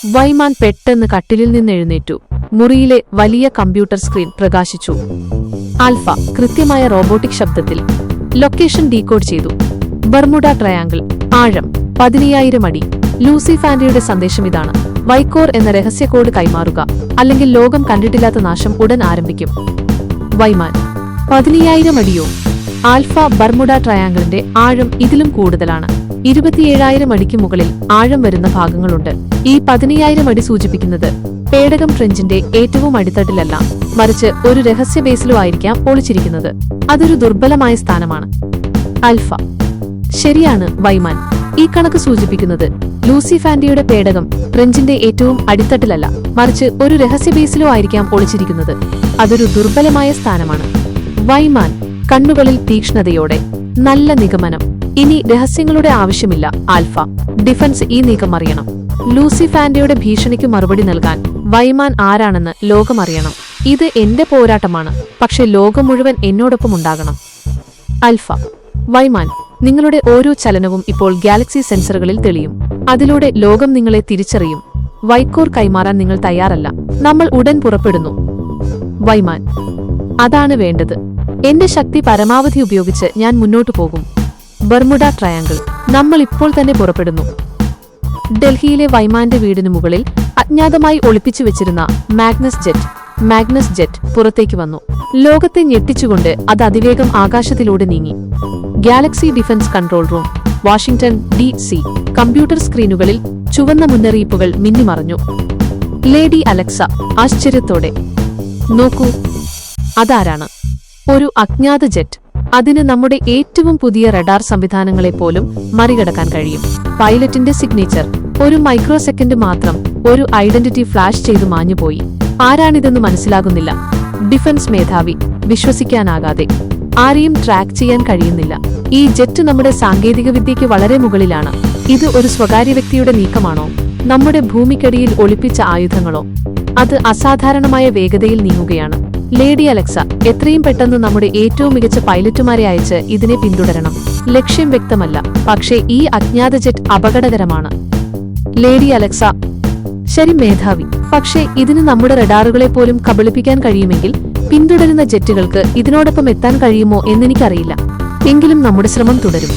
Wyman പെട്ടെന്ന് കട്ടിലിൽ നിന്നെഴുന്നേറ്റു. മുറിയിലെ വലിയ കമ്പ്യൂട്ടർ സ്ക്രീൻ പ്രകാശിച്ചു. ആൽഫ കൃത്യമായ റോബോട്ടിക് ശബ്ദത്തിൽ ലൊക്കേഷൻ ഡീകോഡ് ചെയ്തു. ബർമുഡ ട്രയാങ്കിൾ, ആഴം 15000 അടി. ലൂസി ഫാൻഡയുടെ സന്ദേശം ഇതാണ്: വൈക്കോർ എന്ന രഹസ്യ കോഡ് കൈമാറുക, അല്ലെങ്കിൽ ലോകം കണ്ടിട്ടില്ലാത്ത നാശം ഉടൻ ആരംഭിക്കും. വൈമാൻ 15000 അടിയോ? ആൽഫ, ബർമുഡ ട്രയാങ്കിളിന്റെ ആഴം ഇതിലും കൂടുതലാണ്. 27000 അടിക്ക് മുകളിൽ ആഴം വരുന്ന ഭാഗങ്ങളുണ്ട്. ഈ 15000 അടി സൂചിപ്പിക്കുന്നത് പേടകം ട്രെഞ്ചിന്റെ ഏറ്റവും അടിത്തട്ടിലല്ല, മറിച്ച് ഒരു രഹസ്യ ബേസിലോ ആയിരിക്കാം ഒളിച്ചിരിക്കുന്നത്. അതൊരു ദുർബലമായ സ്ഥാനമാണ്. ആൽഫ: ശരിയാണ് വൈമാൻ. ഈ കണക്ക് സൂചിപ്പിക്കുന്നത് ലൂസി ഫാൻഡിയുടെ പേടകം ട്രെഞ്ചിന്റെ ഏറ്റവും അടിത്തട്ടിലല്ല, മറിച്ച് ഒരു രഹസ്യ ബേസിലോ ആയിരിക്കാം ഒളിച്ചിരിക്കുന്നത്. അതൊരു ദുർബലമായ സ്ഥാനമാണ്. വൈമാൻ കണ്ണുകളിൽ തീക്ഷ്ണതയോടെ: നല്ല നിഗമനം. ഇനി രഹസ്യങ്ങളുടെ ആവശ്യമില്ല ആൽഫ. ഡിഫൻസ് ഈ നീക്കം അറിയണം. ലൂസി ഫാൻഡയുടെ ഭീഷണിക്ക് മറുപടി നൽകാൻ വൈമാൻ ആരാണെന്ന് ലോകം അറിയണം. ഇത് എന്റെ പോരാട്ടമാണ്, പക്ഷെ ലോകം മുഴുവൻ എന്നോടൊപ്പം ഉണ്ടാകണം. ആൽഫ: വൈമാൻ, നിങ്ങളുടെ ഓരോ ചലനവും ഇപ്പോൾ ഗാലക്സി സെൻസറുകളിൽ തെളിയും. അതിലൂടെ ലോകം നിങ്ങളെ തിരിച്ചറിയും. വൈക്കോർ കൈമാറാൻ നിങ്ങൾ തയ്യാറല്ല. നമ്മൾ ഉടൻ പുറപ്പെടുന്നു. വൈമാൻ: അതാണ് വേണ്ടത്. എന്റെ ശക്തി പരമാവധി ഉപയോഗിച്ച് ഞാൻ മുന്നോട്ടു പോകും. ബർമുഡ ട്രയാങ്കിൾ, നമ്മൾ ഇപ്പോൾ തന്നെ പുറപ്പെടുന്നു. ഡൽഹിയിലെ വൈമാന്റെ വീടിനു മുകളിൽ അജ്ഞാതമായി ഒളിപ്പിച്ചു വെച്ചിരുന്ന മാഗ്നസ് ജെറ്റ് പുറത്തേക്ക് വന്നു. ലോകത്തെ ഞെട്ടിച്ചുകൊണ്ട് അത് അതിവേഗം ആകാശത്തിലൂടെ നീങ്ങി. Galaxy defence control room, Washington DC. Computer സ്ക്രീനുകളിൽ ചുവന്ന മുന്നറിയിപ്പുകൾ മിന്നിമറഞ്ഞു. ലേഡി അലക്സ ആശ്ചര്യത്തോടെ: നോക്കൂ, അതാരാണ്? ഒരു അജ്ഞാത ജെറ്റ്. അതിന് നമ്മുടെ ഏറ്റവും പുതിയ റഡാർ സംവിധാനങ്ങളെപ്പോലും മറികടക്കാൻ കഴിയും. പൈലറ്റിന്റെ സിഗ്നേച്ചർ. ഒരു മൈക്രോ സെക്കൻഡ് മാത്രം ഒരു ഐഡന്റിറ്റി ഫ്ലാഷ് ചെയ്തു മാഞ്ഞുപോയി. ആരാണിതെന്ന് മനസ്സിലാകുന്നില്ല. ഡിഫൻസ് മേധാവി: വിശ്വസിക്കാനാകാതെ. ആരെയും ട്രാക്ക് ചെയ്യാൻ കഴിയുന്നില്ല. ഈ ജെറ്റ് നമ്മുടെ സാങ്കേതികവിദ്യയ്ക്ക് വളരെ മുകളിലാണ്. ഇത് ഒരു സ്വകാര്യ വ്യക്തിയുടെ നീക്കമാണോ? നമ്മുടെ ഭൂമിക്കടിയിൽ ഒളിപ്പിച്ച ആയുധങ്ങളോ? അത് അസാധാരണമായ വേഗതയിൽ നീങ്ങുകയാണ്. ലേഡി അലക്സ, എത്രയും പെട്ടെന്ന് നമ്മുടെ ഏറ്റവും മികച്ച പൈലറ്റുമാരെ അയച്ച് ഇതിനെ പിന്തുടരണം. ലക്ഷ്യം വ്യക്തമല്ല, പക്ഷേ ഈ അജ്ഞാത ജെറ്റ് അപകടകരമാണ്. ലേഡി അലക്സ: ശരി മേധാവി, പക്ഷേ ഇതിന് നമ്മുടെ റഡാറുകളെ പോലും കബളിപ്പിക്കാൻ കഴിയുമെങ്കിൽ പിന്തുടരുന്ന ജെറ്റുകൾക്ക് ഇതിനോടൊപ്പം എത്താൻ കഴിയുമോ എന്നെനിക്കറിയില്ല. എങ്കിലും നമ്മുടെ ശ്രമം തുടരും.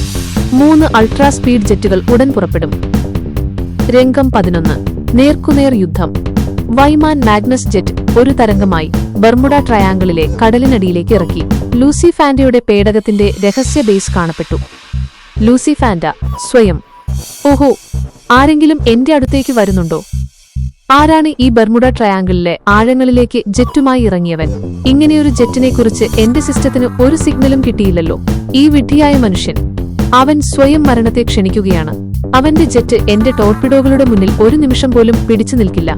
3 അൾട്രാ സ്പീഡ് ജെറ്റുകൾ ഉടൻ പുറപ്പെടും. രംഗം 11: നേർക്കുനേർ യുദ്ധം. വൈമാൻ മാഗ്നസ് ജെറ്റ് ഒരു തരംഗമായി ബർമുഡ ട്രയാങ്കിളിലെ കടലിനടിയിലേക്ക് ഇറക്കി. ലൂസി ഫാൻഡയുടെ പേടകത്തിന്റെ രഹസ്യ ബേസ് കാണപ്പെട്ടു. ലൂസി ഫാൻഡ സ്വയം: ഓഹോ, ആരെങ്കിലും എന്റെ അടുത്തേക്ക് വരുന്നുണ്ടോ? ആരാണ് ഈ ബർമുഡ ട്രയാങ്കിളിലെ ആഴങ്ങളിലേക്ക് ജെറ്റുമായി ഇറങ്ങിയവൻ? ഇങ്ങനെയൊരു ജെറ്റിനെക്കുറിച്ച് എന്റെ സിസ്റ്റത്തിന് ഒരു സിഗ്നലും കിട്ടിയില്ലല്ലോ. ഈ വിഡ്ഢിയായ മനുഷ്യൻ. അവൻ സ്വയം മരണത്തെ ക്ഷണിക്കുകയാണ്. അവന്റെ ജെറ്റ് എന്റെ ടോർപിഡോകളുടെ മുന്നിൽ ഒരു നിമിഷം പോലും പിടിച്ചു നിൽക്കില്ല.